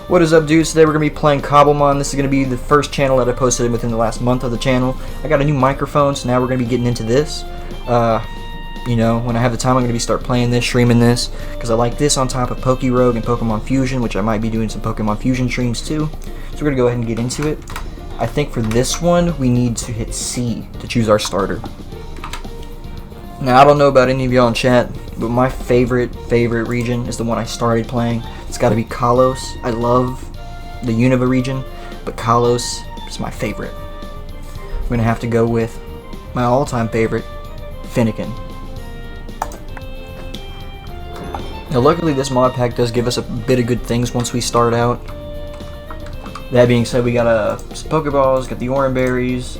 What is up, dudes? Today we're going to be playing Cobblemon. This is going to be the first channel that I posted within the last month of the channel. I got a new microphone, so now we're going to be getting into this. You know, when I have the time, I'm going to start playing this, streaming this, because I like this on top of Rogue and Pokemon Fusion, which I might be doing some Pokemon Fusion streams too. So we're going to go ahead and get into it. I think for this one, we need to hit C to choose our starter. Now, I don't know about any of y'all in chat, but my favorite region is the one I started playing. It's got to be Kalos. I love the Unova region, but Kalos is my favorite. I'm going to have to go with my all-time favorite, Finnegan. Now, luckily, this mod pack does give us a bit of good things once we start out. That being said, we got some Pokeballs, got the Oran Berries,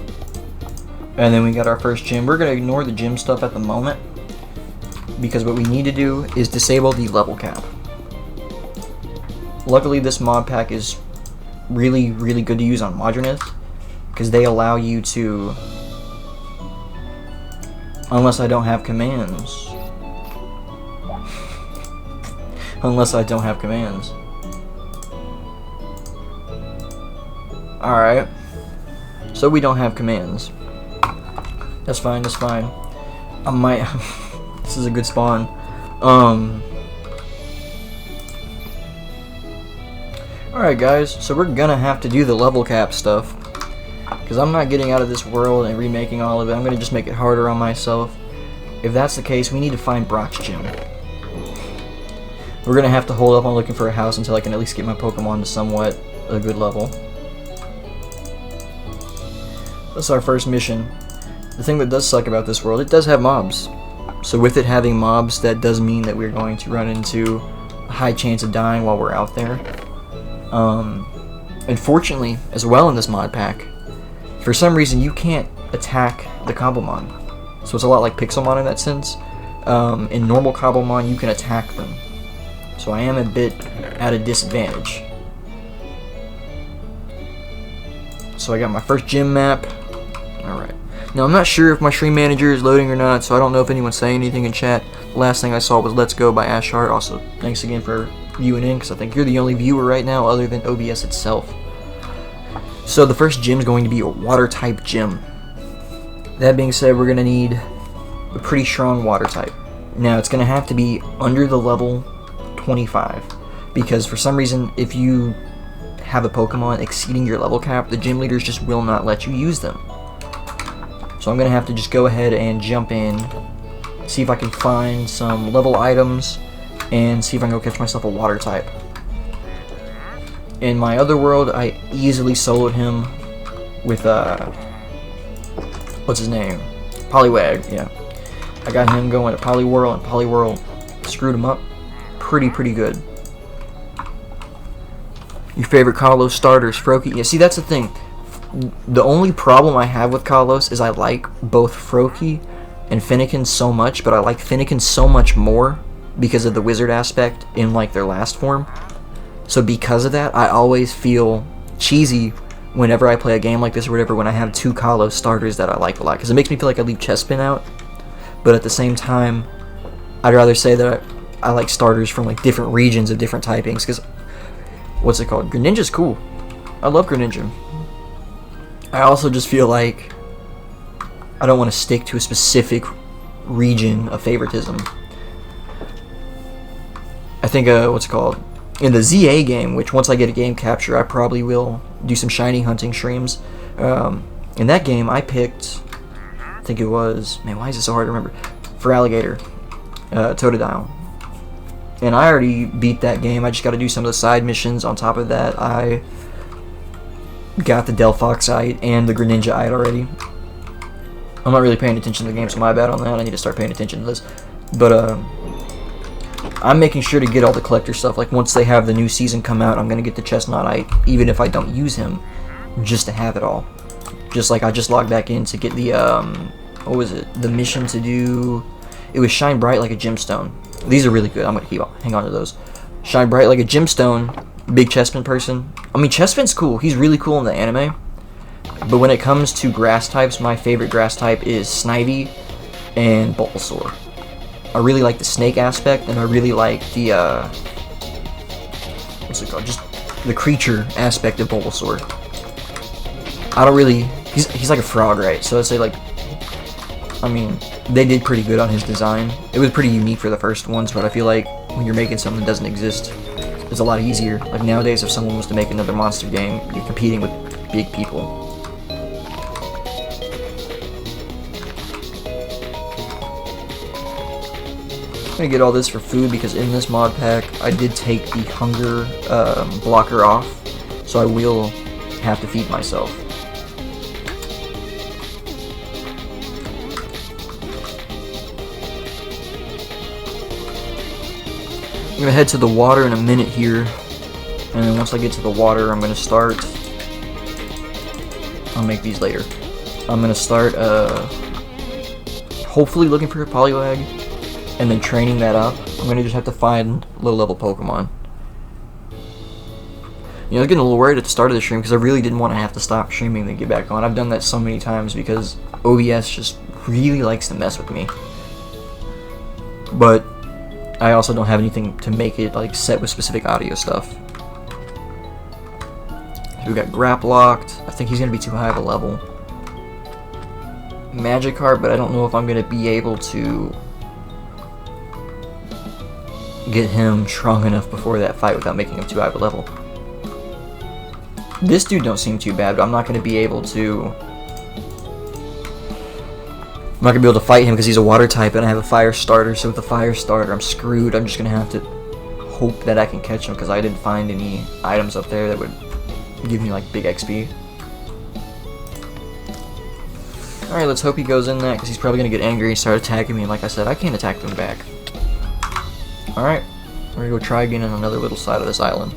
and then we got our first gym. We're going to ignore the gym stuff at the moment, because what we need to do is disable the level cap. Luckily, this mod pack is really good to use on Modernist, because they allow you to, unless I don't have commands. Unless I don't have commands. Alright. So we don't have commands. That's fine, that's fine. I might... This is a good spawn. Alright guys, so we're gonna have to do the level cap stuff. Because I'm not getting out of this world and remaking all of it. I'm gonna just make it harder on myself. If that's the case, we need to find Brock's gym. We're gonna have to hold up on looking for a house until I can at least get my Pokemon to somewhat a good level. That's our first mission. The thing that does suck about this world, it does have mobs. So with it having mobs, that does mean that we're going to run into a high chance of dying while we're out there. Unfortunately, as well in this mod pack, for some reason you can't attack the Cobblemon. So it's a lot like Pixelmon in that sense. In normal Cobblemon, you can attack them. So I am a bit at a disadvantage. So I got my first gym map. Alright. Now I'm not sure if my stream manager is loading or not, so I don't know if anyone's saying anything in chat. The last thing I saw was Let's Go by Ashart. Also, thanks again for viewing in, because I think you're the only viewer right now other than OBS itself. So the first gym is going to be a water type gym. That being said, we're going to need a pretty strong water type. Now it's going to have to be under the level 25, because for some reason if you have a Pokemon exceeding your level cap, the gym leaders just will not let you use them. So I'm going to have to just go ahead and jump in, see if I can find some level items, and see if I can go catch myself a water type. In my other world, I easily soloed him with, what's his name? Poliwag, yeah. I got him going to Poliwhirl, and Poliwhirl screwed him up pretty good. Your favorite Kalos starters, Froakie? Yeah, see, that's the thing. The only problem I have with Kalos is I like both Froakie and Finnegan so much, but I like Finnegan so much more because of the wizard aspect in like their last form. So because of that, I always feel cheesy whenever I play a game like this or whatever when I have two Kalos starters that I like a lot, because it makes me feel like I leave Chespin out. But at the same time, I'd rather say that I like starters from like different regions of different typings, because what's it called? Greninja's cool. I love Greninja. I also just feel like I don't want to stick to a specific region of favoritism. I think what's it called? In the ZA game, which once I get a game capture, I probably will do some shiny hunting streams. In that game, I picked, I think it was, man, why is it so hard to remember? For Alligator, Totodile. And I already beat that game. I just got to do some of the side missions. On top of that, I got the Delphoxite and the Greninjaite already. I'm not really paying attention to the game, so my bad on that. I need to start paying attention to this. But I'm making sure to get all the collector stuff. Like once they have the new season come out, I'm going to get the Chestnutite, even if I don't use him, just to have it all. Just like I just logged back in to get the, what was it? The mission to do, it was Shine Bright Like a Gemstone. These are really good. I'm going to hang on to those. Shine Bright Like a Gemstone, big Chespin person. I mean, Chespin's cool. He's really cool in the anime. But when it comes to grass types, my favorite grass type is Snivy and Bulbasaur. I really like the snake aspect, and I really like the, what's it called? Just the creature aspect of Bulbasaur. I don't really... He's like a frog, right? So I'd say, like... I mean, they did pretty good on his design. It was pretty unique for the first ones, but I feel like when you're making something that doesn't exist, it's a lot easier. Like nowadays, if someone was to make another monster game, you're competing with big people. I'm gonna get all this for food because in this mod pack, I did take the hunger blocker off, so I will have to feed myself. I'm gonna head to the water in a minute here, and then once I get to the water, I'm gonna start. I'll make these later. I'm gonna start hopefully looking for a Poliwag, and then training that up. I'm gonna just have to find low-level Pokemon. You know, I was getting a little worried at the start of the stream because I really didn't want to have to stop streaming and then get back on. I've done that so many times because OBS just really likes to mess with me. But I also don't have anything to make it like set with specific audio stuff. So we got Grap locked. I think he's gonna be too high of a level. Magikarp, but I don't know if I'm gonna be able to get him strong enough before that fight without making him too high of a level. This dude don't seem too bad, but I'm not gonna be able to. I'm not gonna be able to fight him because he's a water type and I have a fire starter, so with the fire starter I'm screwed. I'm just gonna have to hope that I can catch him because I didn't find any items up there that would give me like big XP. Alright, let's hope he goes in that because he's probably gonna get angry and start attacking me, and like I said, I can't attack them back. Alright, we're gonna go try again on another little side of this island.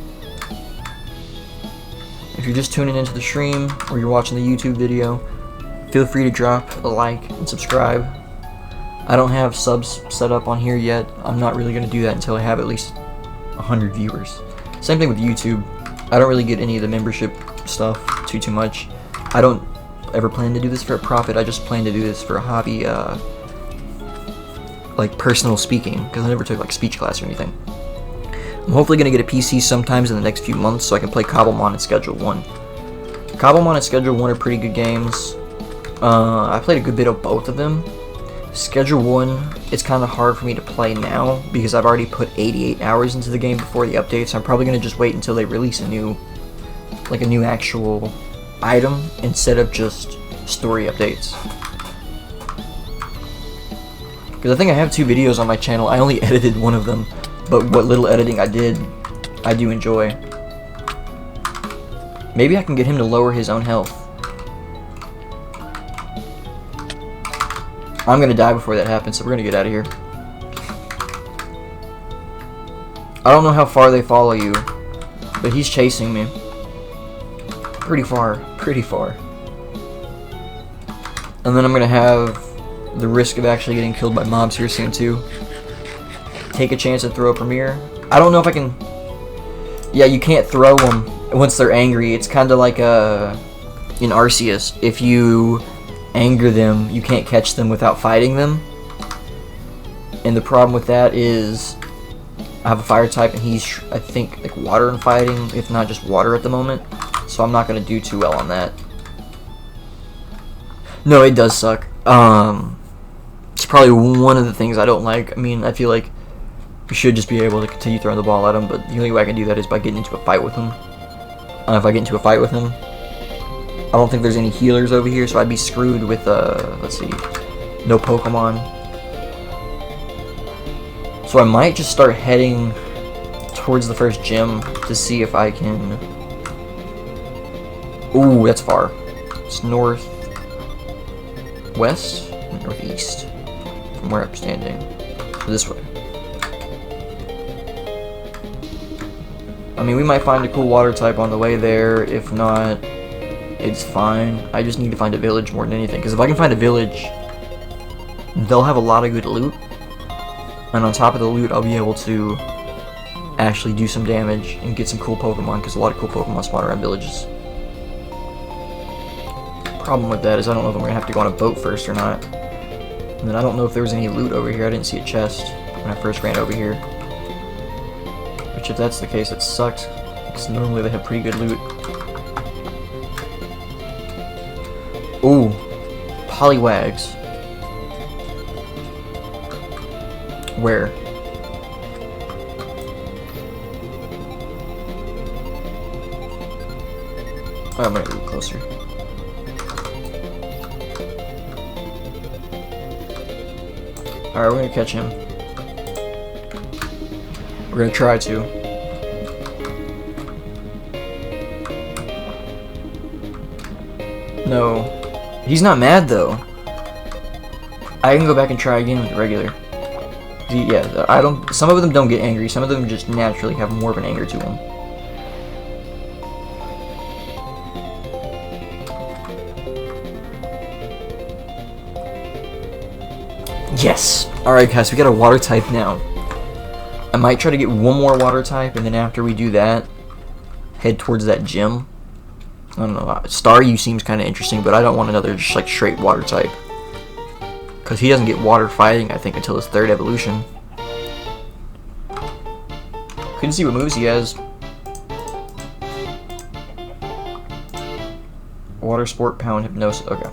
If you're just tuning into the stream or you're watching the YouTube video, feel free to drop a like and subscribe. I don't have subs set up on here yet. I'm not really going to do that until I have at least 100 viewers. Same thing with YouTube. I don't really get any of the membership stuff too much. I don't ever plan to do this for a profit. I just plan to do this for a hobby, like personal speaking, because I never took like speech class or anything. I'm hopefully going to get a PC sometimes in the next few months so I can play Cobblemon and Schedule 1. Cobblemon and Schedule 1 are pretty good games. I played a good bit of both of them. Schedule 1, it's kind of hard for me to play now because I've already put 88 hours into the game before the update, so I'm probably going to just wait until they release a new actual item instead of just story updates. Because I think I have 2 videos on my channel. I only edited one of them, but what little editing I did, I do enjoy. Maybe I can get him to lower his own health. I'm gonna die before that happens, so we're gonna get out of here. I don't know how far they follow you, but he's chasing me. Pretty far. And then I'm gonna have the risk of actually getting killed by mobs here soon too. Take a chance and throw a Premier. I don't know if I can... Yeah, you can't throw them once they're angry. It's kind of like in Arceus. If you anger them, you can't catch them without fighting them. And the problem with that is I have a fire type and he's, I think, like water and fighting, if not just water at the moment. So I'm not going to do too well on that. No, it does suck. It's probably one of the things I don't like. I mean, I feel like you should just be able to continue throwing the ball at him, but the only way I can do that is by getting into a fight with him. If I get into a fight with him, I don't think there's any healers over here, so I'd be screwed with, let's see, no Pokemon. So I might just start heading towards the first gym to see if I can... Ooh, that's far. It's northwest? Northeast. From where I'm standing. This way. I mean, we might find a cool water type on the way there. If not, it's fine. I just need to find a village more than anything. Because if I can find a village, they'll have a lot of good loot. And on top of the loot, I'll be able to actually do some damage and get some cool Pokemon. Because a lot of cool Pokemon spawn around villages. Problem with that is I don't know if I'm going to have to go on a boat first or not. And then I don't know if there was any loot over here. I didn't see a chest when I first ran over here. Which, if that's the case, it sucks. because normally they have pretty good loot. Ooh, Poliwags. Where? Oh, I'm gonna move closer. Alright, we're gonna catch him. We're gonna try to. No. He's not mad though. I can go back and try again with the regular. Yeah, I don't. Some of them don't get angry. Some of them just naturally have more of an anger to them. Yes! Alright guys, we got a water type now. I might try to get one more water type, and then after we do that, head towards that gym. I don't know, Staryu seems kind of interesting, but I don't want another just like straight water type. Because he doesn't get water fighting, I think, until his 3rd evolution. Couldn't see what moves he has. Water, Sport, Pound, Hypnosis, okay.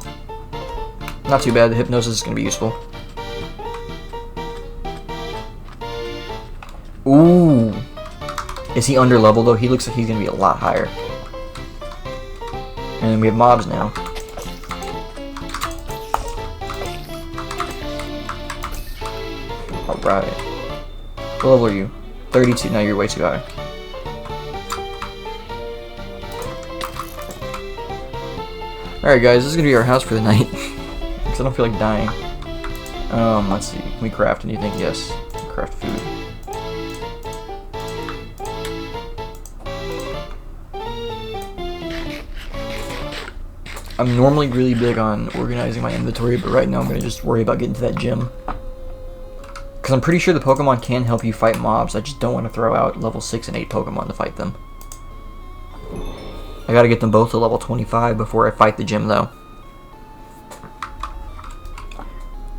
Not too bad, the Hypnosis is going to be useful. Ooh. Is he under level though? He looks like he's gonna be a lot higher. And then we have mobs now. Alright. What level are you? 32. No, you're way too high. Alright guys, this is gonna be our house for the night. Because I don't feel like dying. Let's see. Can we craft anything? Yes. Craft food. I'm normally really big on organizing my inventory, but right now I'm going to just worry about getting to that gym. Because I'm pretty sure the Pokemon can help you fight mobs, I just don't want to throw out level 6 and 8 Pokemon to fight them. I gotta get them both to level 25 before I fight the gym though.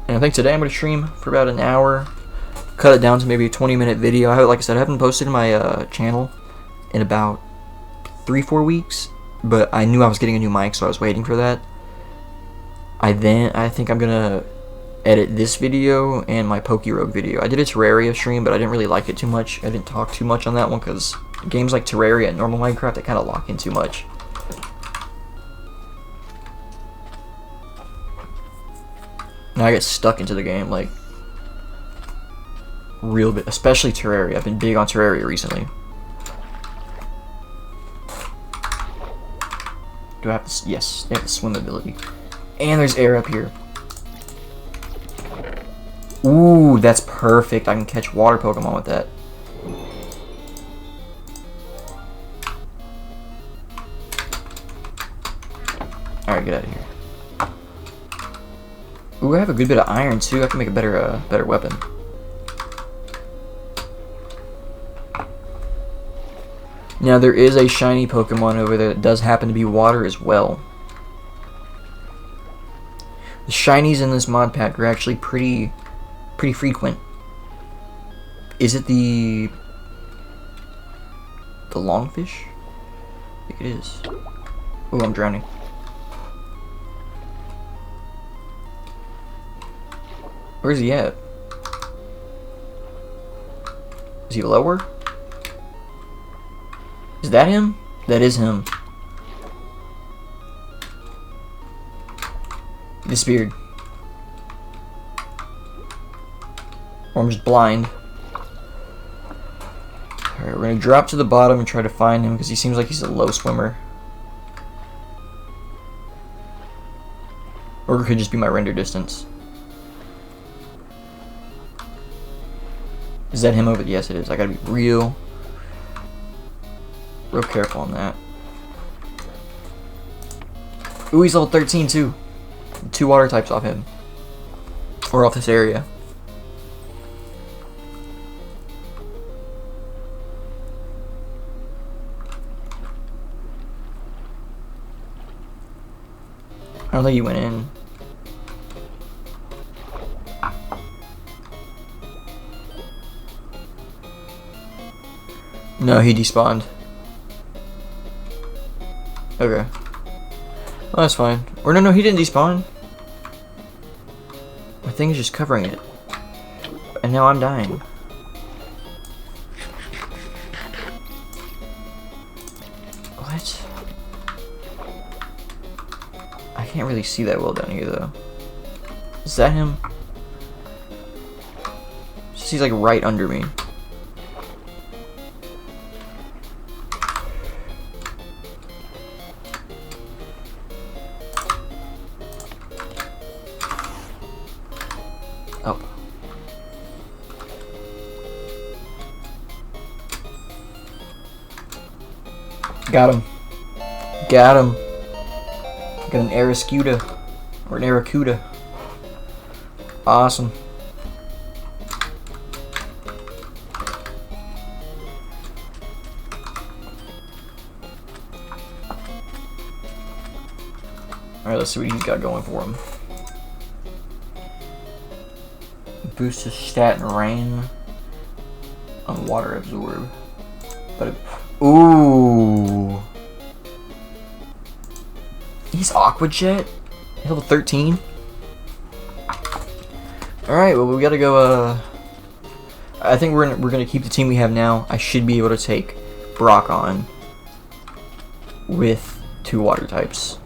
And I think today I'm going to stream for about an hour, cut it down to maybe a 20-minute video. Like I said, I haven't posted my channel in about 3-4 weeks. But I knew I was getting a new mic, so I was waiting for that. I think I'm gonna edit this video and my Pokerogue video. I did a Terraria stream, but I didn't really like it too much. I didn't talk too much on that one because games like Terraria and normal Minecraft, they kind of lock in too much. Now I get stuck into the game, like, real bit, especially Terraria. I've been big on Terraria recently. Do I have to? Yes, they have the swim ability. And there's air up here. Ooh, that's perfect. I can catch water Pokemon with that. Alright, get out of here. Ooh, I have a good bit of iron too. I can make a better weapon. Now there is a shiny Pokemon over there that does happen to be water as well. The shinies in this mod pack are actually pretty frequent. Is it the longfish? I think it is. Ooh, I'm drowning. Where's he at? Is he lower? Is that him? That is him. He disappeared. Or I'm just blind. Alright, we're gonna drop to the bottom and try to find him because he seems like he's a low swimmer. Or it could just be my render distance. Is that him over? Yes, it is. I gotta be real careful on that. Ooh, he's level 13 too. 2 water types off him. Or off this area. I don't think he went in. No, he despawned. Okay. Well, that's fine. Or no, he didn't despawn. My thing is just covering it. And now I'm dying. What? I can't really see that well down here, though. Is that him? He's like right under me. Oh. Got him. Got him. Got an Arascuda. Or an Aracuda. Awesome. Alright, let's see what he's got going for him. Boost his stat and rain on water absorb. But ooh, he's Aqua Jet, level 13. All right, well we gotta go. I think we're gonna keep the team we have now. I should be able to take Brock on with 2 water types.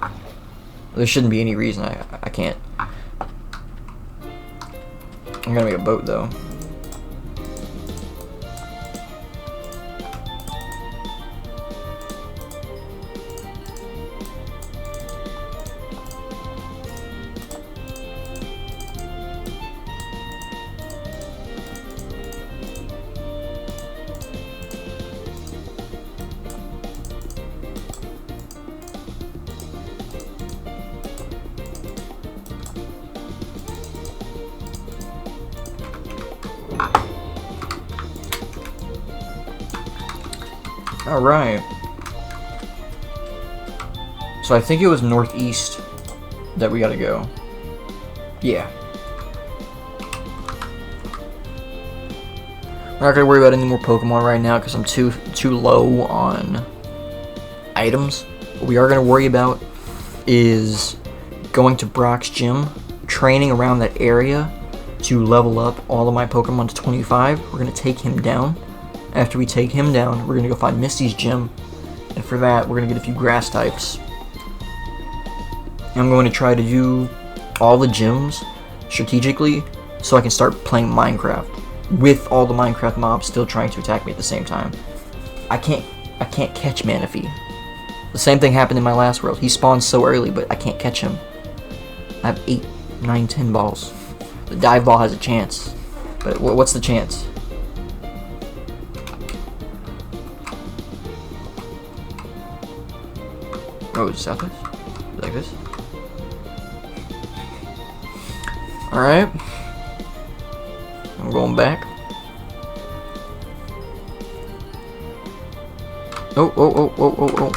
There shouldn't be any reason I can't. I'm gonna make a boat though. Alright. So I think it was northeast that we gotta go. Yeah. We're not gonna worry about any more Pokemon right now because I'm too low on items. What we are gonna worry about is going to Brock's gym, training around that area to level up all of my Pokemon to 25. We're gonna take him down. After we take him down, we're going to go find Misty's gym, and for that, we're going to get a few grass types. I'm going to try to do all the gyms strategically so I can start playing Minecraft with all the Minecraft mobs still trying to attack me at the same time. I can't catch Manaphy. The same thing happened in my last world. He spawns so early, but I can't catch him. I have 8, 9, 10 balls. The dive ball has a chance, but what's the chance? Oh, it's southwest? Like this? Alright. I'm going back. Oh, oh, oh, oh, oh, oh.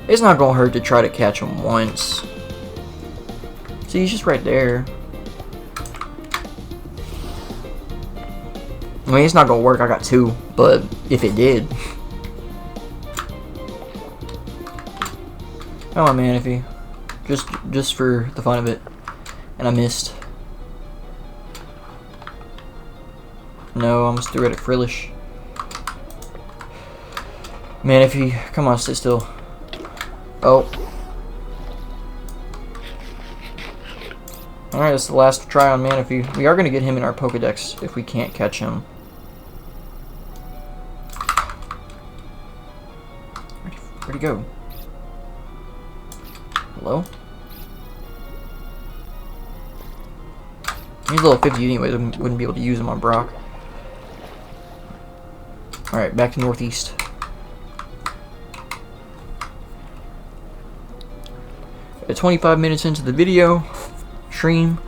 It's not gonna hurt to try to catch him once. See, he's just right there. I mean, it's not gonna work. I got 2, but if it did, come on, Manaphy, just for the fun of it. And I missed. No, I almost threw it at Frillish. Manaphy, come on, sit still. Oh. Alright, that's the last try on Manaphy. We are gonna get him in our Pokedex if we can't catch him. Where'd he go? Hello? He's level 50 anyway, wouldn't be able to use him on Brock. Alright, back to northeast. At 25 minutes into the video stream,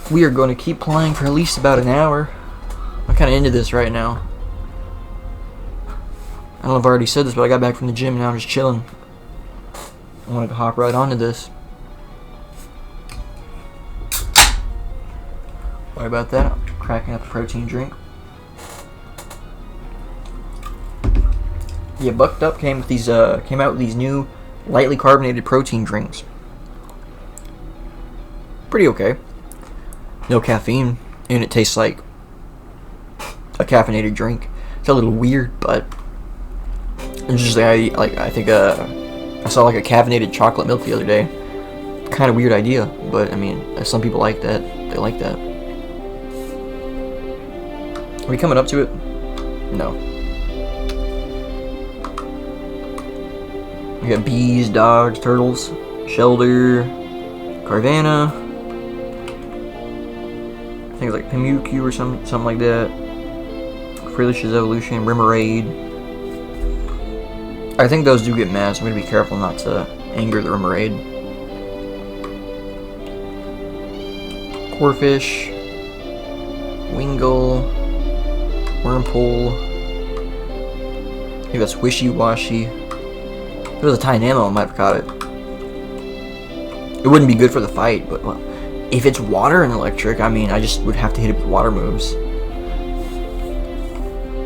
we are going to keep playing for at least about an hour. I'm kind of into this right now. I don't know if I already said this, but I got back from the gym and now I'm just chilling. I wanted to hop right onto this. Sorry about that. I'm cracking up a protein drink. Yeah, Bucked Up came out with these new lightly carbonated protein drinks. Pretty okay. No caffeine, and it tastes like a caffeinated drink. It's a little weird, but it's just I think I saw like a caffeinated chocolate milk the other day. Kind of weird idea, but I mean, some people like that. They like that. Are we coming up to it? No. We got bees, dogs, turtles, Shelter, Carvana. I think it's like Pimuku or something like that. Frilish's Evolution, Remoraid. I think those do get mad, so I'm gonna be careful not to anger the Remoraid. Corfish, Wingull, Wurmple. I think that's Wishy Washy. If there was a Tynamo, I might have caught it. It wouldn't be good for the fight, but well, if it's water and electric, I mean, I just would have to hit it with water moves.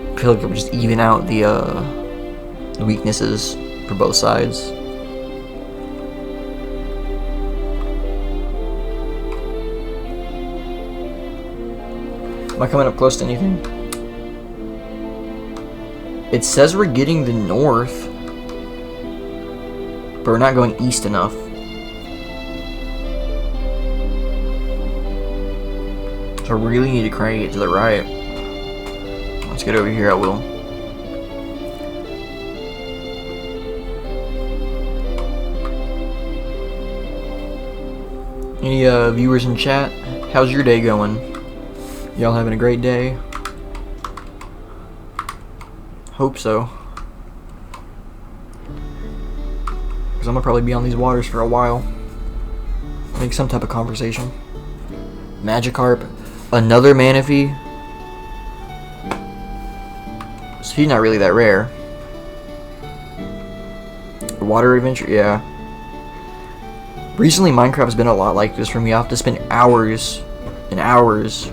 I feel like it would just even out the weaknesses for both sides. Am I coming up close to anything? It says we're getting the north, but we're not going east enough. So I really need to crank it to the right. Let's get over here, I will. Any viewers in chat? How's your day going? Y'all having a great day? Hope so. Because I'm gonna probably be on these waters for a while. Make some type of conversation. Magikarp. Another Manaphy. So he's not really that rare. Water Adventure, yeah. Recently, Minecraft's been a lot like this for me. I have to spend hours and hours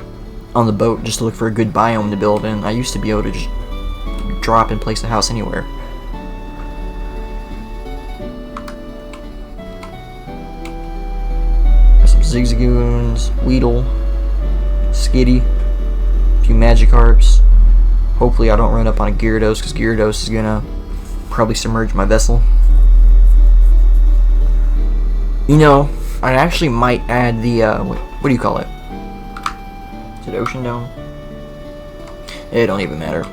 on the boat just to look for a good biome to build in. I used to be able to just drop and place a house anywhere. Got some Zigzagoons, Weedle, Skitty, a few Magikarps. Hopefully I don't run up on a Gyarados, because Gyarados is gonna probably submerge my vessel. You know, I actually might add the, what do you call it? Is it Ocean Dome? It don't even matter.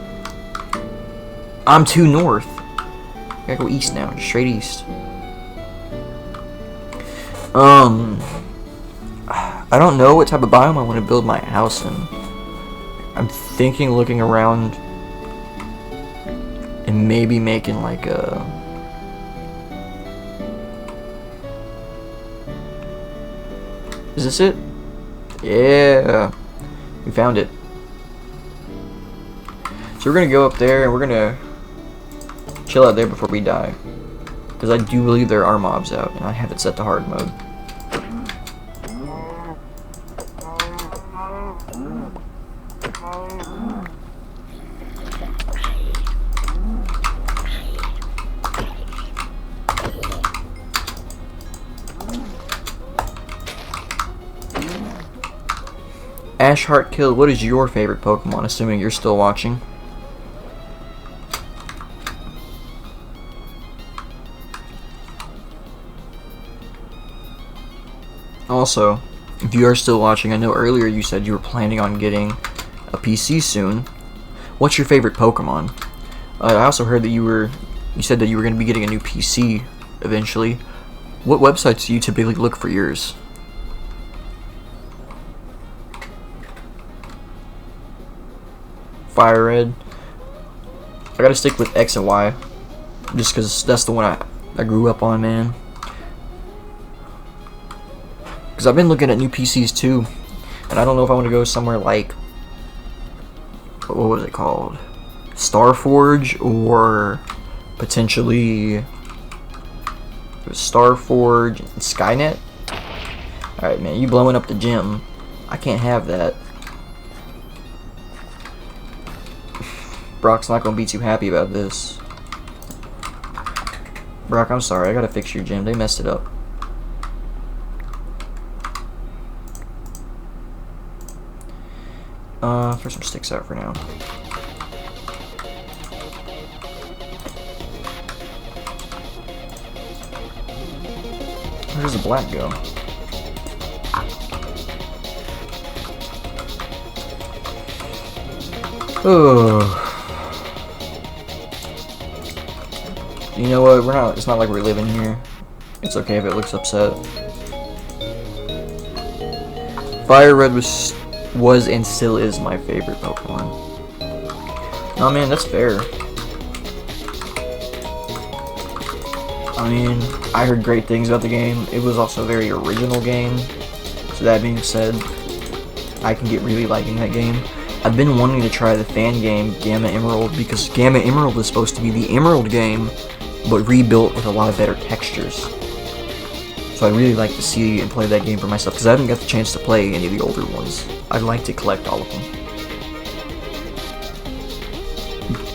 I'm too north. I gotta go east now, just straight east. I don't know what type of biome I want to build my house in. I'm thinking looking around and maybe making like a... Is this it? Yeah. We found it. So we're gonna go up there and we're gonna chill out there before we die. Because I do believe there are mobs out and I have it set to hard mode. Ash Heartkill, what is your favorite Pokemon, assuming you're still watching? Also, if you are still watching, I know earlier you said you were planning on getting a PC soon. What's your favorite Pokemon? I also heard that you said that you were going to be getting a new PC eventually. What websites do you typically look for yours? Fire Red. I gotta stick with X and Y, just because that's the one I grew up on, man. Because I've been looking at new PCs too, and I don't know if I want to go somewhere like, what was it called? Starforge, or potentially Starforge and Skynet. Alright, man, you blowing up the gym. I can't have that. Brock's not going to be too happy about this. Brock, I'm sorry. I gotta fix your gym. They messed it up. Throw some sticks out for now. Where does the black go? Oh. You know what? We're not. It's not like we're living here. It's okay if it looks upset. Fire Red was and still is my favorite Pokemon. Oh man, that's fair. I mean, I heard great things about the game. It was also a very original game. So that being said, I can get really liking that game. I've been wanting to try the fan game, Gamma Emerald, because Gamma Emerald is supposed to be the Emerald game, but rebuilt with a lot of better textures. So I'd really like to see and play that game for myself, because I haven't got the chance to play any of the older ones. I'd like to collect all of them.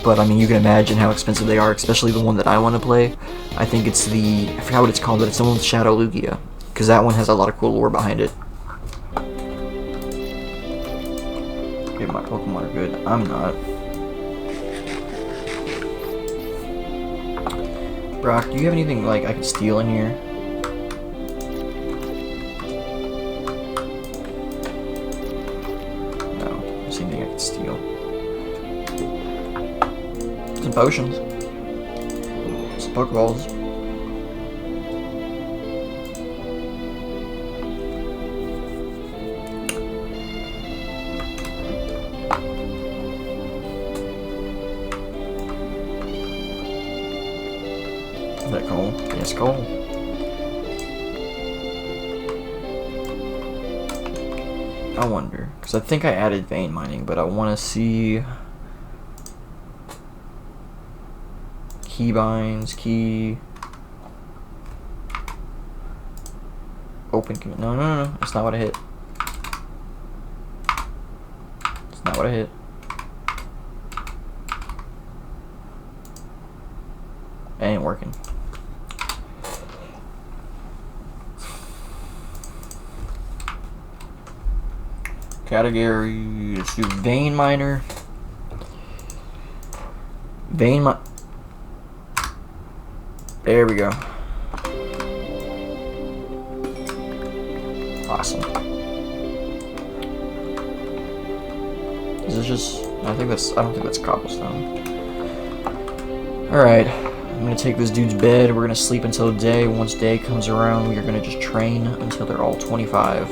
But I mean, you can imagine how expensive they are, especially the one that I want to play. I think it's the, I forgot what it's called, but it's the one with Shadow Lugia, because that one has a lot of cool lore behind it. Maybe my Pokemon are good. I'm not. Brock, do you have anything like I could steal in here? No, there's anything I could steal. Some potions. Some Pokeballs. Is that coal? Yes, coal. I wonder, because I think I added vein mining, but I want to see keybinds, key, open. No, no, no, that's not what I hit. That's not what I hit. It ain't working. Category, let's do vein miner. There we go. Awesome. Is this just, I don't think that's cobblestone. Alright, I'm gonna take this dude's bed. We're gonna sleep until day. Once day comes around, we are gonna just train until they're all 25.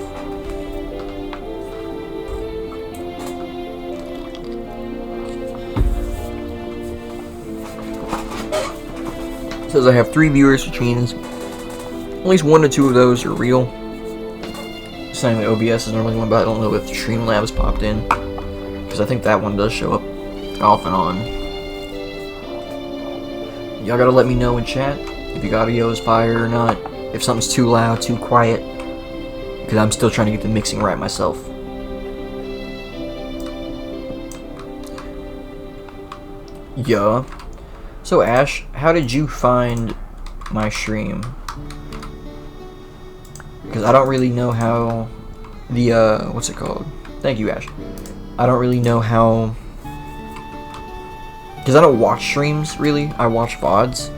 Says I have 3 viewers for trainings. At least 1 to 2 of those are real. Saying the OBS is normally one, but I don't know if Streamlabs popped in, because I think that one does show up off and on. Y'all gotta let me know in chat if your audio is fire or not, if something's too loud, too quiet, because I'm still trying to get the mixing right myself. Yeah. So Ash, how did you find my stream? Because I don't really know how the, what's it called? Thank you, Ash. I don't really know how, because I don't watch streams, really. I watch VODs.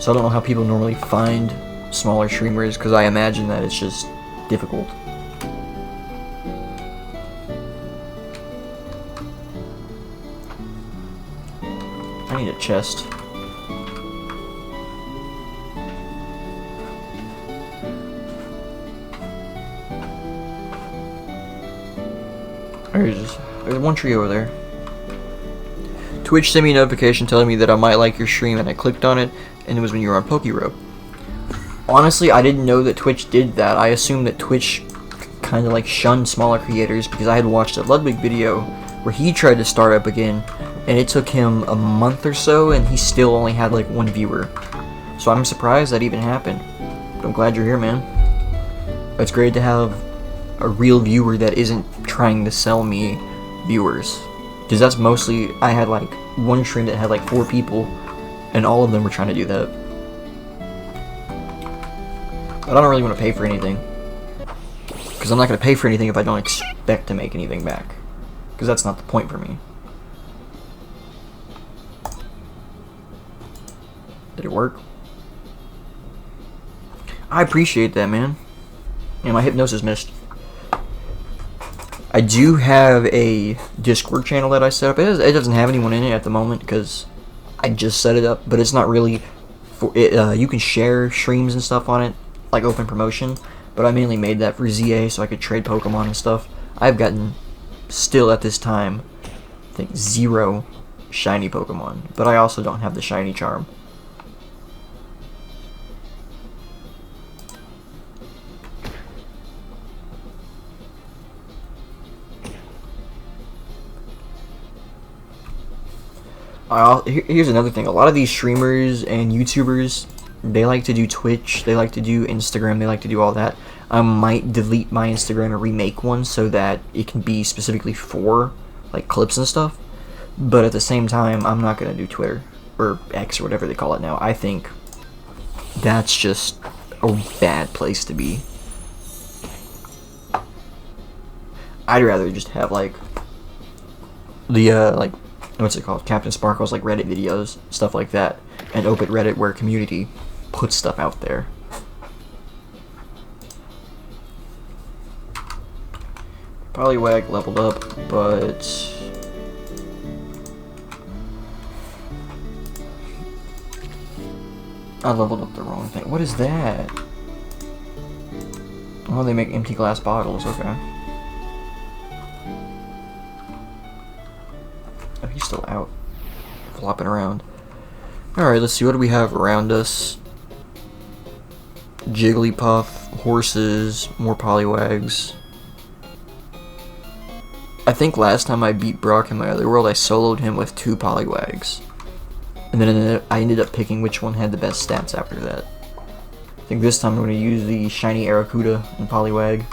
So I don't know how people normally find smaller streamers, because I imagine that it's just difficult. I need a chest. There's one tree over there. Twitch sent me a notification telling me that I might like your stream, and I clicked on it, and it was when you were on PokeRope. Honestly, I didn't know that Twitch did that. I assumed that Twitch kind of like shunned smaller creators, because I had watched a Ludwig video where he tried to start up again, and it took him a month or so, and he still only had like 1 viewer. So I'm surprised that even happened. But I'm glad you're here, man. It's great to have a real viewer that isn't trying to sell me viewers, because that's mostly, I had like one stream that had like 4 people, and all of them were trying to do that. But I don't really want to pay for anything. Because I'm not going to pay for anything if I don't expect to make anything back. Because that's not the point for me. Did it work? I appreciate that, man. Yeah, my hypnosis missed. I do have a Discord channel that I set up. It doesn't have anyone in it at the moment because I just set it up, but it's not really for it. You can share streams and stuff on it, like open promotion, but I mainly made that for ZA so I could trade Pokemon and stuff. I've gotten, still at this time, I think 0 shiny Pokemon, but I also don't have the shiny charm. Here's another thing. A lot of these streamers and YouTubers, they like to do Twitch, they like to do Instagram, they like to do all that. I might delete my Instagram and remake one so that it can be specifically for like clips and stuff. But at the same time, I'm not going to do Twitter or X or whatever they call it now. I think that's just a bad place to be. I'd rather just have like the like what's it called? Captain Sparkle's like Reddit videos, stuff like that, and open Reddit where community puts stuff out there. Poliwag leveled up, but I leveled up the wrong thing. What is that? Oh, they make empty glass bottles, okay. Oh, he's still out, flopping around. Alright, let's see, what do we have around us? Jigglypuff, horses, more Poliwags. I think last time I beat Brock in my other world, I soloed him with 2 Poliwags. And then I ended up picking which one had the best stats after that. I think this time I'm going to use the shiny Arrokuda and Poliwag.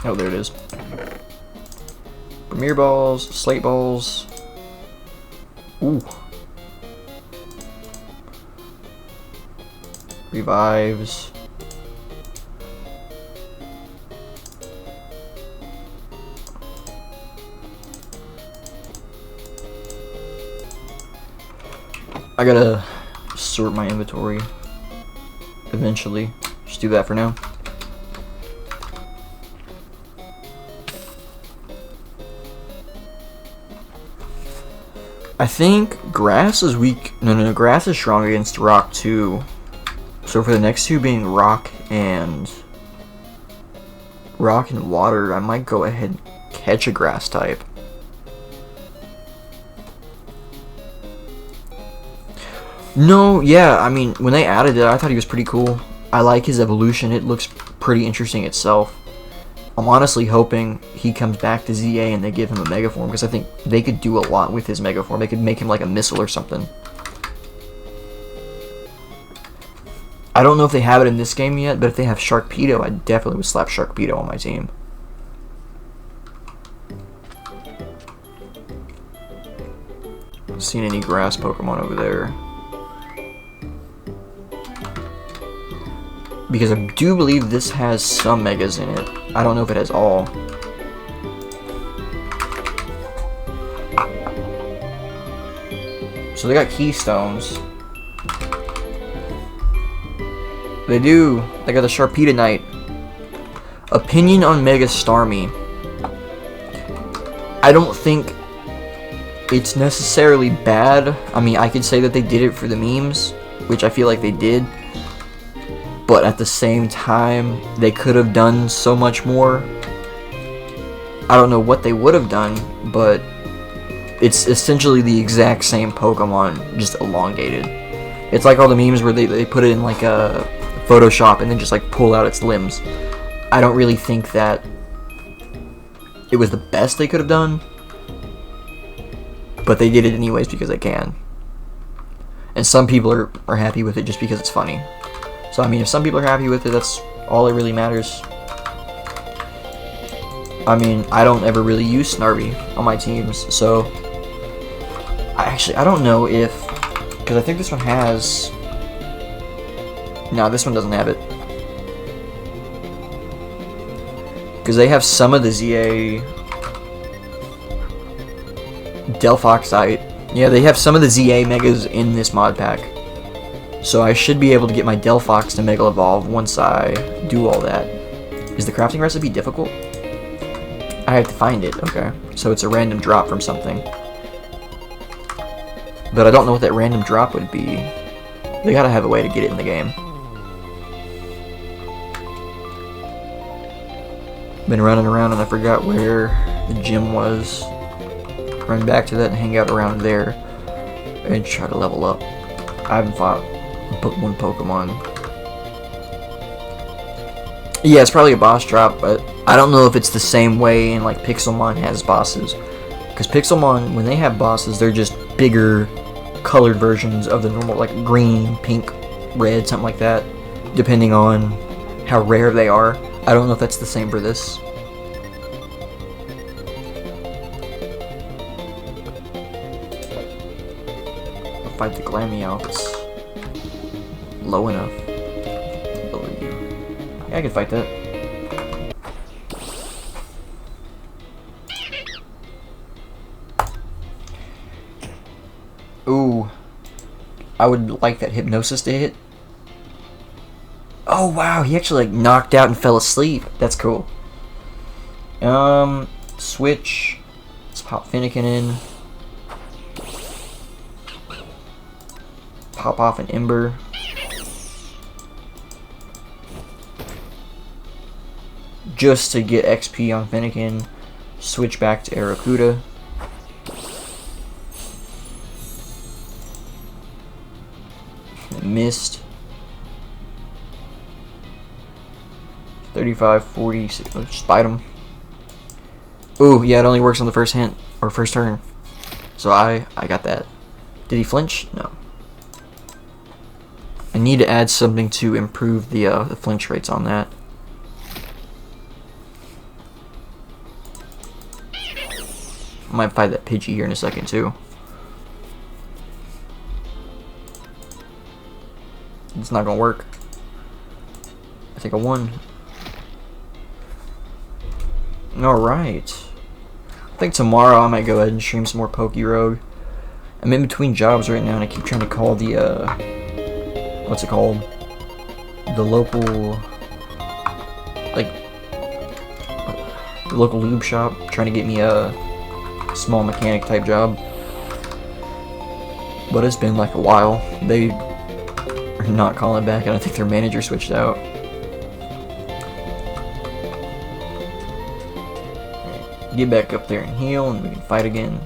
Oh, there it is. Premier Balls, Slate Balls. Ooh. Revives. I gotta sort my inventory eventually. Just do that for now. I think grass is weak. No, grass is strong against rock too. So for the next 2 being rock and water, I might go ahead and catch a grass type. No, yeah, I mean, when they added it, I thought he was pretty cool. I like his evolution. It looks pretty interesting itself. I'm honestly hoping he comes back to ZA and they give him a Mega Form, because I think they could do a lot with his Mega Form. They could make him like a missile or something. I don't know if they have it in this game yet, but if they have Sharkpedo, I definitely would slap Sharkpedo on my team. Seen any grass Pokemon over there? Because I do believe this has some Megas in it. I don't know if it has all. So they got Keystones. They do. They got the Sharpedo. Opinion on Mega Starmie. I don't think it's necessarily bad. I mean, I could say that they did it for the memes, which I feel like they did. But at the same time, they could have done so much more. I don't know what they would have done, but it's essentially the exact same Pokemon, just elongated. It's like all the memes where they put it in like a Photoshop and then just like pull out its limbs. I don't really think that it was the best they could have done, but they did it anyways because they can. And some people are happy with it just because it's funny. So I mean, if some people are happy with it, that's all that really matters. I mean, I don't ever really use Snarby on my teams, so I don't know if, because I think this one has, no, this one doesn't have it, because they have some of the ZA Delphoxite. Yeah, they have some of the ZA Megas in this mod pack. So I should be able to get my Delphox to Mega Evolve once I do all that. Is the crafting recipe difficult? I have to find it. Okay. So it's a random drop from something. But I don't know what that random drop would be. They gotta have a way to get it in the game. Been running around and I forgot where the gym was. Run back to that and hang out around there and try to level up. I haven't fought but one Pokemon. Yeah, it's probably a boss drop, but I don't know if it's the same way in like Pixelmon has bosses. Because Pixelmon, when they have bosses, they're just bigger, colored versions of the normal, like green, pink, red, something like that, depending on how rare they are. I don't know if that's the same for this. Fight the Glameow if it's low enough. Yeah, I can fight that. Ooh. I would like that Hypnosis to hit. Oh wow, he actually like knocked out and fell asleep. That's cool. Switch. Let's pop Finnegan in. Pop off an Ember. Just to get XP on Finnegan. Switch back to Aracuda. Missed. 35, 40. Let's bite him. Ooh, yeah, it only works on the first hint or first turn. So I got that. Did he flinch? No. I need to add something to improve the flinch rates on that. I might fight that Pidgey here in a second too. It's not gonna work. I think I won. Alright. I think tomorrow I might go ahead and stream some more Poke Rogue. I'm in between jobs right now and I keep trying to call the what's it called? The local, like, the local lube shop, trying to get me a small mechanic type job. But it's been like a while. They are not calling back, and I think their manager switched out. Get back up there and heal, and we can fight again.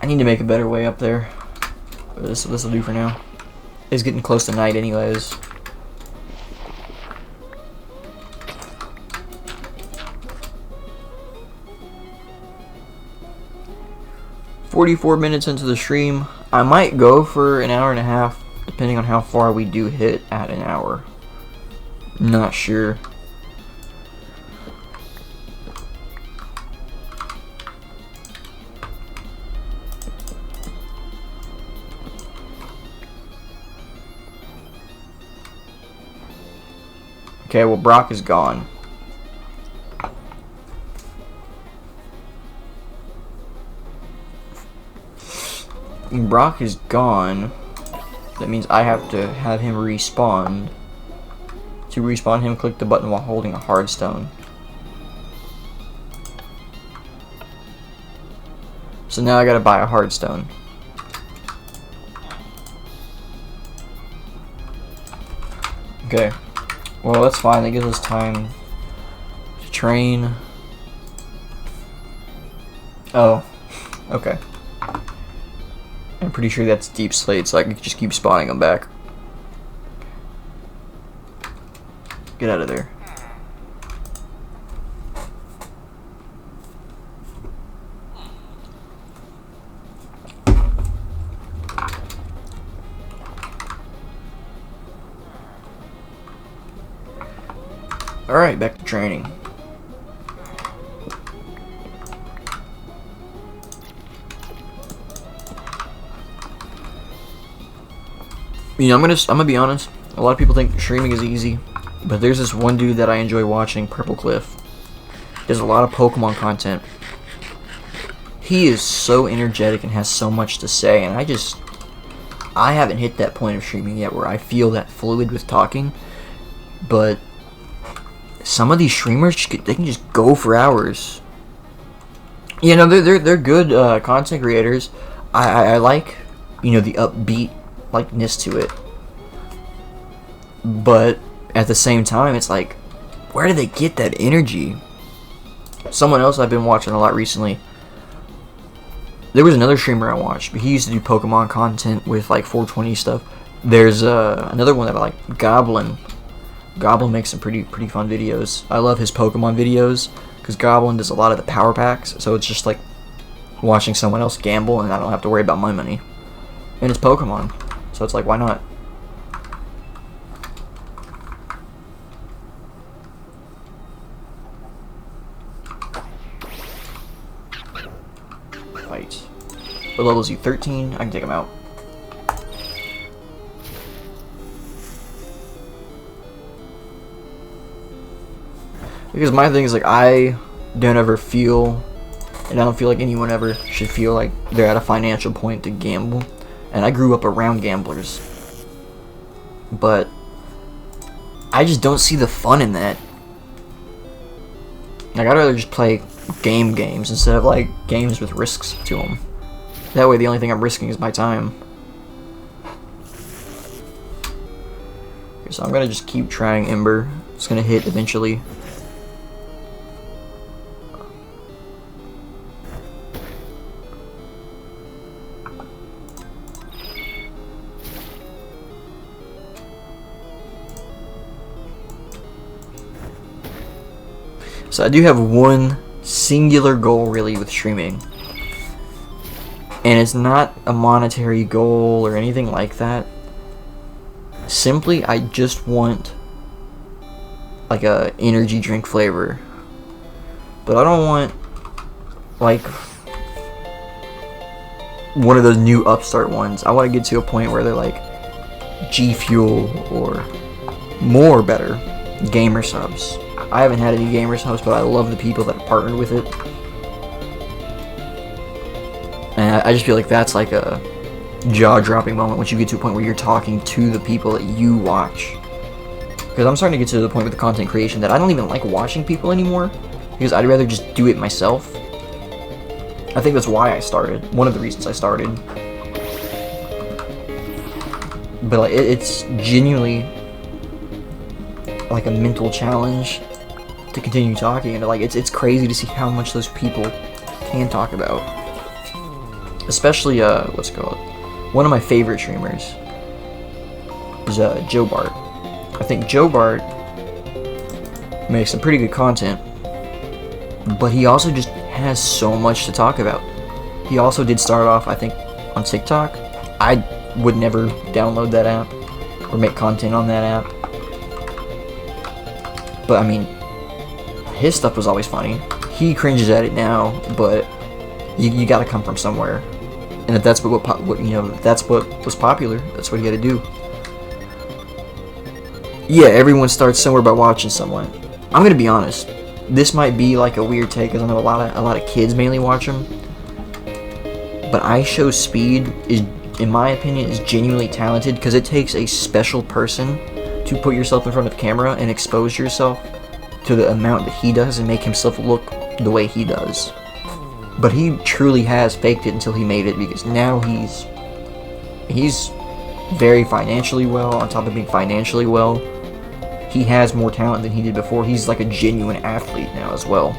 I need to make a better way up there. But this will do for now. It's getting close to night anyways. "44 minutes into the stream. I might go for an hour and a half, depending on how far we do hit at an hour. Not sure. Okay, well, Brock is gone. Brock is gone. That means I have to have him respawn. To respawn him, click the button while holding a hard stone. So now I gotta buy a hard stone. Okay. Well, that's fine. That gives us time to train. Oh. Okay. I'm pretty sure that's Deep Slate, so I can just keep spawning them back. Get out of there. Alright, back to training. You know, I'm gonna be honest. A lot of people think streaming is easy, but there's this one dude that I enjoy watching, Purple Cliff. There's a lot of Pokemon content. He is so energetic and has so much to say, and I haven't hit that point of streaming yet where I feel that fluid with talking. But some of these streamers, they can just go for hours. You know, they're good content creators. I like, you know, the upbeat likeness to it, but at the same time, it's like, where do they get that energy? Someone else I've been watching a lot recently, there was another streamer I watched, but he used to do Pokemon content with like 420 stuff. There's another one that I like, Goblin. Goblin makes some pretty fun videos. I love his Pokemon videos because Goblin does a lot of the power packs, so it's just like watching someone else gamble, and I don't have to worry about my money. And it's Pokemon. So it's like, why not? Fight. What level is he? 13? I can take him out. Because my thing is, like, I don't ever feel, and I don't feel like anyone ever should feel like they're at a financial point to gamble. And I grew up around gamblers, but I just don't see the fun in that. Like, I'd rather just play games instead of like games with risks to them. That way the only thing I'm risking is my time. Okay, so I'm gonna just keep trying Ember. It's gonna hit eventually. So I do have one singular goal really with streaming, and it's not a monetary goal or anything like that. Simply, I just want like a energy drink flavor, but I don't want like one of those new upstart ones. I want to get to a point where they're like G Fuel or more better gamer subs. I haven't had any gamer subs, but I love the people that have partnered with it. And I just feel like that's like a jaw-dropping moment once you get to a point where you're talking to the people that you watch. Because I'm starting to get to the point with the content creation that I don't even like watching people anymore, because I'd rather just do it myself. I think that's why I started. One of the reasons I started. But like, it's genuinely like a mental challenge to continue talking, and like it's crazy to see how much those people can talk about. Especially what's it called? One of my favorite streamers is Joe Bart. I think Joe Bart makes some pretty good content, but he also just has so much to talk about. He also did start off, I think, on TikTok. I would never download that app or make content on that app. But I mean, his stuff was always funny. He cringes at it now, but you gotta come from somewhere. And if that's what you know, if that's what was popular, that's what you gotta do. Yeah, everyone starts somewhere by watching someone. I'm gonna be honest. This might be like a weird take, because I know a lot of kids mainly watch them. But iShowSpeed is, in my opinion, is genuinely talented, because it takes a special person to put yourself in front of camera and expose yourself to the amount that he does and make himself look the way he does. But he truly has faked it until he made it, because now he's very financially well. On top of being financially well, he has more talent than he did before. He's like a genuine athlete now as well.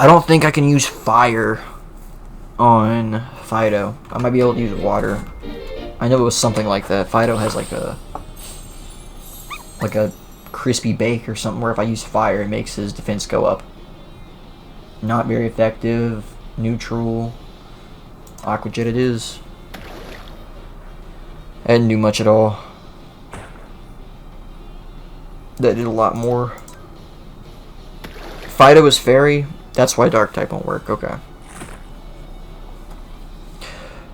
I don't think I can use fire on Fido. I might be able to use water. I know it was something like that. Fido has like a crispy bake or something where if I use fire, it makes his defense go up. Not very effective. Neutral. Aqua Jet it is. I didn't do much at all. That did a lot more. Fido is fairy. That's why dark type won't work. Okay.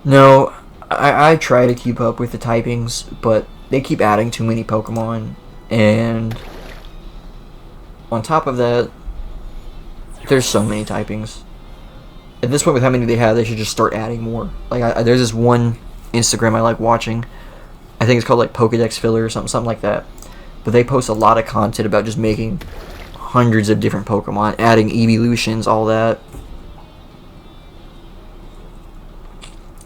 No, I try to keep up with the typings, but they keep adding too many Pokemon, and on top of that, there's so many typings. At this point, with how many they have, they should just start adding more. Like, there's this one Instagram I like watching. I think it's called like Pokedex Filler or something like that. But they post a lot of content about just making hundreds of different Pokemon, adding evolutions, all that.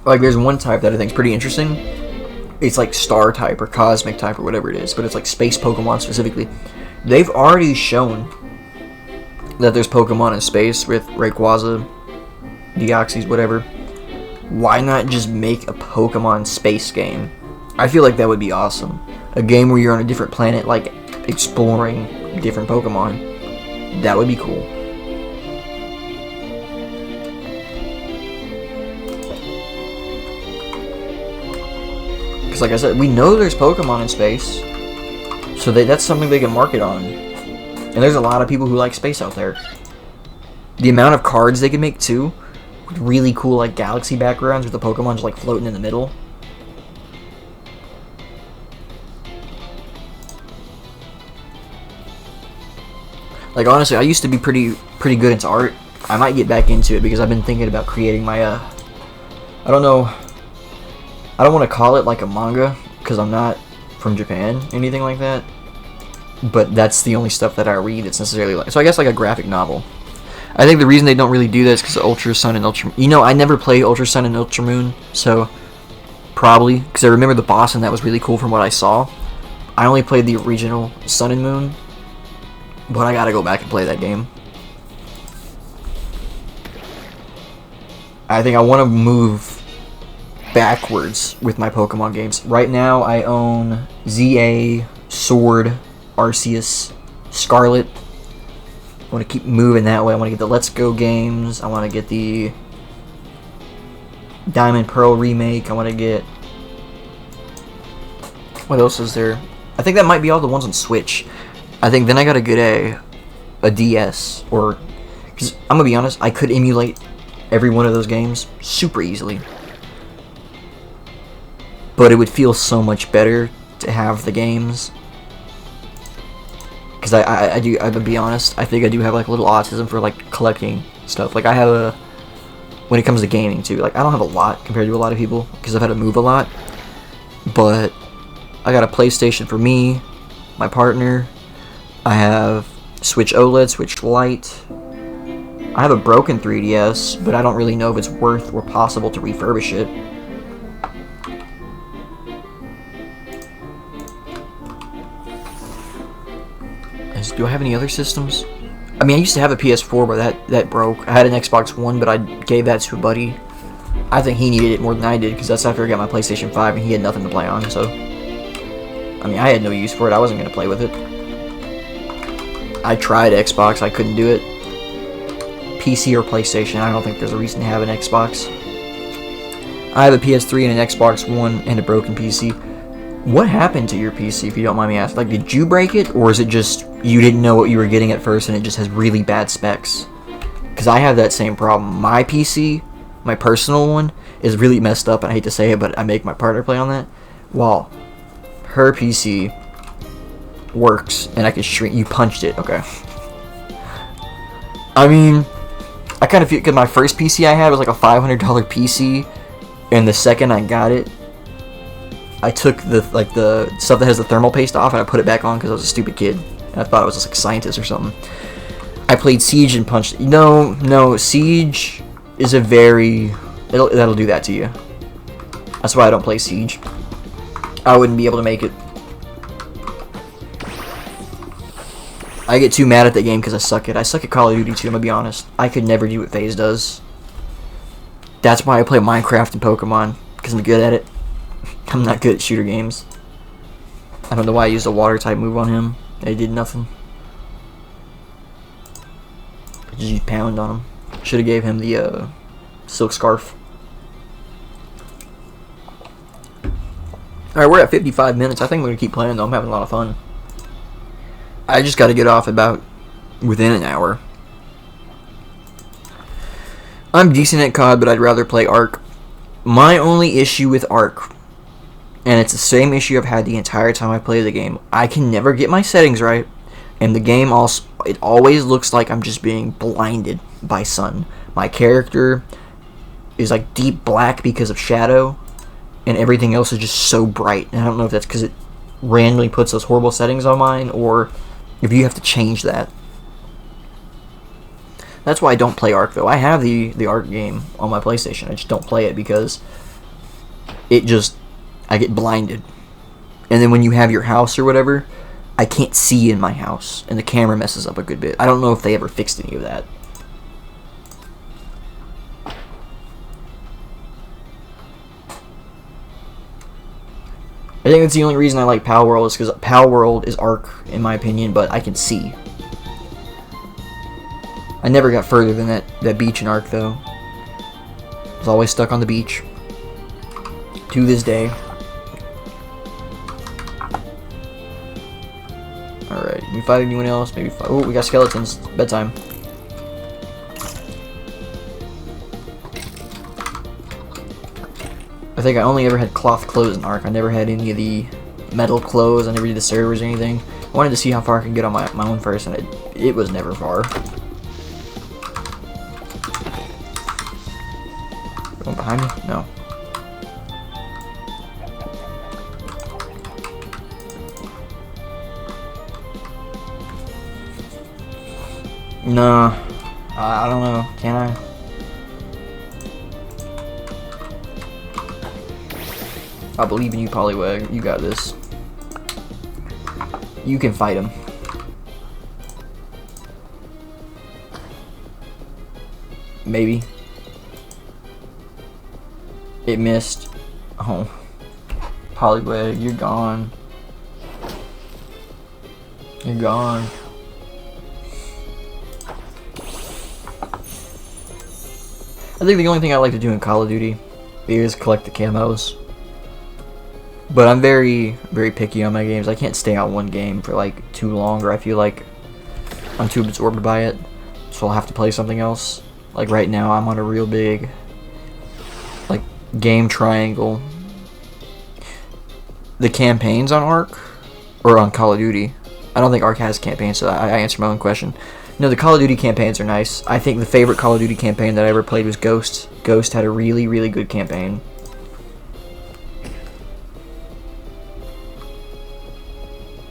Like, there's one type that I think is pretty interesting. It's like Star type or Cosmic type or whatever it is, but it's like Space Pokemon specifically. They've already shown that there's Pokemon in space with Rayquaza, Deoxys, whatever. Why not just make a Pokemon space game? I feel like that would be awesome. A game where you're on a different planet, like exploring different Pokemon. That would be cool. Because like I said, we know there's Pokemon in space, so that's something they can market on. And there's a lot of people who like space out there. The amount of cards they can make too, with really cool like galaxy backgrounds with the Pokemon just like floating in the middle. Like, honestly, I used to be pretty good into art. I might get back into it because I've been thinking about creating my, I don't know, I don't want to call it like a manga because I'm not from Japan, anything like that. But that's the only stuff that I read that's necessarily like, so I guess like a graphic novel. I think the reason they don't really do that is because of Ultra Sun and Ultra, you know, I never played Ultra Sun and Ultra Moon, so probably, because I remember the boss and that was really cool from what I saw. I only played the original Sun and Moon. But I gotta go back and play that game. I think I want to move backwards with my Pokemon games. Right now, I own ZA, Sword, Arceus, Scarlet. I want to keep moving that way. I want to get the Let's Go games. I want to get the Diamond Pearl remake. I want to get... What else is there? I think that might be all the ones on Switch. I think then I gotta get a DS, or, because I'm gonna be honest, I could emulate every one of those games super easily, but it would feel so much better to have the games, because I would be honest, I think I do have like a little autism for like collecting stuff. Like I have when it comes to gaming too, like I don't have a lot compared to a lot of people, because I've had to move a lot, but I got a PlayStation for me, my partner, I have Switch OLED, Switch Lite. I have a broken 3DS, but I don't really know if it's worth or possible to refurbish it. Do I have any other systems? I mean, I used to have a PS4, but that broke. I had an Xbox One, but I gave that to a buddy. I think he needed it more than I did, because that's after I got my PlayStation 5, and he had nothing to play on, so... I mean, I had no use for it. I wasn't going to play with it. I tried Xbox, I couldn't do it. PC or PlayStation, I don't think there's a reason to have an Xbox. I have a PS3 and an Xbox One and a broken PC. What happened to your PC, if you don't mind me asking? Like, did you break it, or is it just you didn't know what you were getting at first and it just has really bad specs? Because I have that same problem. My PC, my personal one, is really messed up, and I hate to say it, but I make my partner play on that. While her PC works, and I can shrink. You punched it, okay. I mean, I kind of feel, because my first PC I had was like a $500 PC, and the second I got it, I took the stuff that has the thermal paste off, and I put it back on because I was a stupid kid, and I thought I was just like a scientist or something. I played Siege and punched it. No, Siege is a very... That'll do that to you. That's why I don't play Siege. I wouldn't be able to make it. I get too mad at that game because I suck at Call of Duty too, I'm gonna be honest. I could never do what FaZe does. That's why I play Minecraft and Pokemon, because I'm good at it. I'm not good at shooter games. I don't know why I used a water type move on him. It did nothing. I just used pound on him. Should have gave him the silk scarf. Alright, we're at 55 minutes. I think we're going to keep playing, though. I'm having a lot of fun. I just got to get off about within an hour. I'm decent at COD, but I'd rather play ARK. My only issue with ARK, and it's the same issue I've had the entire time I play the game, I can never get my settings right, and the game also, it always looks like I'm just being blinded by sun. My character is like deep black because of shadow, and everything else is just so bright. And I don't know if that's because it randomly puts those horrible settings on mine, or if you have to change that. That's why I don't play ARK, though. I have the ARK game on my PlayStation. I just don't play it because I get blinded. And then when you have your house or whatever, I can't see in my house, and the camera messes up a good bit. I don't know if they ever fixed any of that. I think that's the only reason I like Pal World is because Pal World is ARK, in my opinion, but I can see. I never got further than that beach in ARK, though. I was always stuck on the beach. To this day. Alright, we fight anyone else? Maybe fight. Oh, we got skeletons. Bedtime. I think I only ever had cloth clothes in ARK. I never had any of the metal clothes. I never did the servers or anything. I wanted to see how far I could get on my own first, and it was never far. Going behind me? No. No. I don't know. Can I? I believe in you, Poliwag. You got this. You can fight him. Maybe. It missed. Oh. Poliwag, you're gone. You're gone. I think the only thing I like to do in Call of Duty is collect the camos. But I'm very, very picky on my games. I can't stay on one game for like too long, or I feel like I'm too absorbed by it. So I'll have to play something else. Like right now, I'm on a real big like game triangle. The campaigns on ARK or on Call of Duty. I don't think ARK has campaigns, so I answered my own question. No, the Call of Duty campaigns are nice. I think the favorite Call of Duty campaign that I ever played was Ghost. Ghost had a really, really good campaign.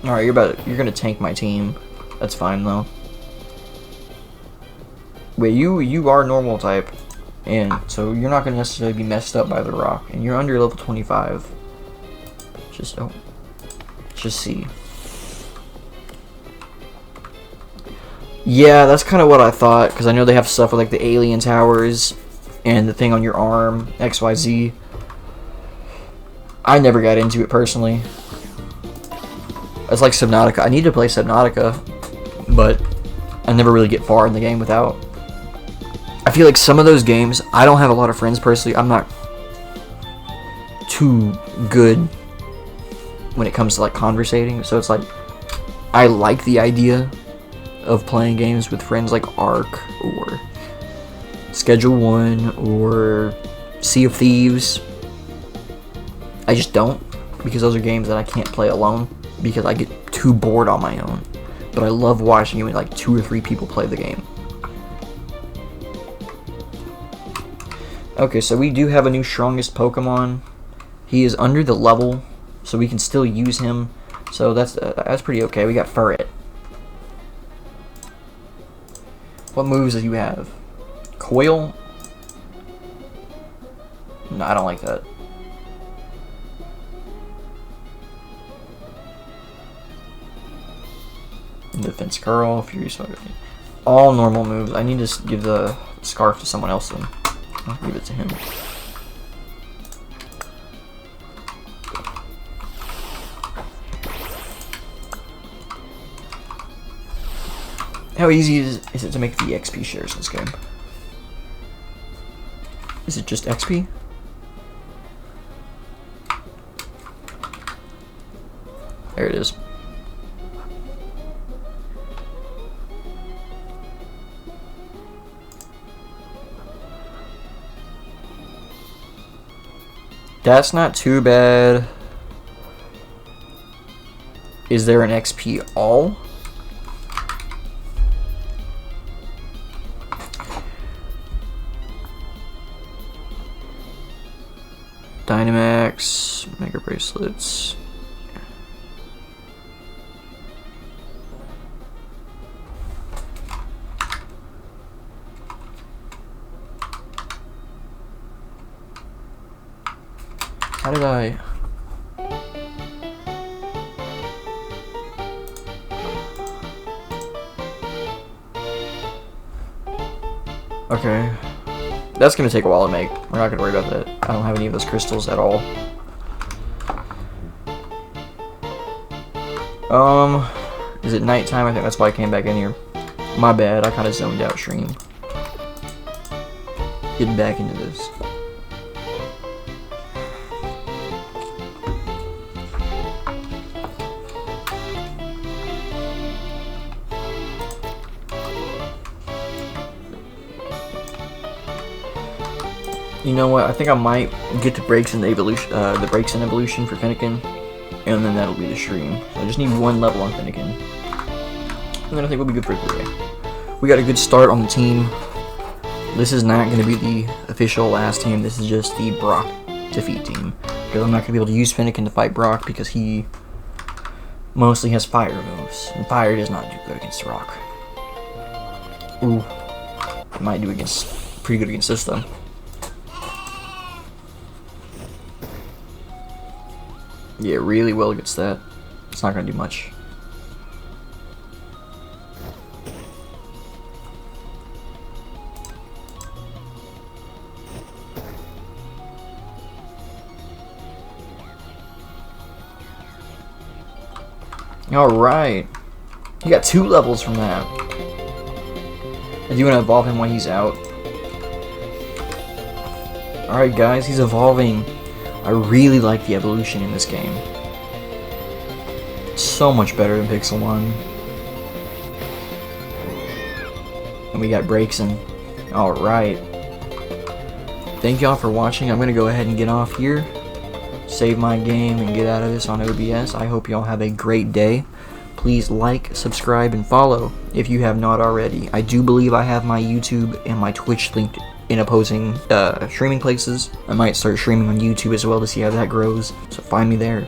Alright, you're gonna tank my team. That's fine though. Wait, you are normal type, and so you're not gonna necessarily be messed up by the rock, and you're under level 25. Just see. Yeah, that's kind of what I thought, because I know they have stuff with like the alien towers and the thing on your arm, XYZ. I never got into it personally. It's like Subnautica. I need to play Subnautica, but I never really get far in the game without. I feel like some of those games, I don't have a lot of friends personally. I'm not too good when it comes to like conversating, so it's like I like the idea of playing games with friends like ARK or Schedule 1 or Sea of Thieves. I just don't, because those are games that I can't play alone because I get too bored on my own. But I love watching even like 2 or 3 people play the game. Okay, so we do have a new strongest Pokemon. He is under the level, so we can still use him. So that's pretty okay. We got Furret. What moves do you have? Coil? No, I don't like that. Defense Curl, Fury Sword. All normal moves. I need to give the Scarf to someone else then. I'll give it to him. How easy is it to make the XP shares in this game? Is it just XP? There it is. That's not too bad. Is there an XP all? Dynamax, Mega Bracelets. How did I... Okay. That's gonna take a while to make. We're not gonna worry about that. I don't have any of those crystals at all. Is it nighttime? I think that's why I came back in here. My bad, I kinda zoned out stream. Getting back into this. You know what? I think I might get the breaks in the evolution, evolution for Fennekin, and then that'll be the stream. So I just need one level on Fennekin, and then I think we'll be good for today. We got a good start on the team. This is not going to be the official last team. This is just the Brock defeat team, because I'm not going to be able to use Fennekin to fight Brock because he mostly has fire moves, and fire does not do good against rock. Ooh, it might do pretty good against this though. Yeah, really well against that. It's not going to do much. Alright. You got 2 levels from that. I do want to evolve him while he's out. Alright guys, he's evolving. I really like the evolution in this game. So much better than Pixel 1. And we got breaks in. Alright. Thank y'all for watching. I'm going to go ahead and get off here. Save my game and get out of this on OBS. I hope y'all have a great day. Please like, subscribe, and follow if you have not already. I do believe I have my YouTube and my Twitch linked in opposing streaming places. I might start streaming on YouTube as well to see how that grows, so find me there.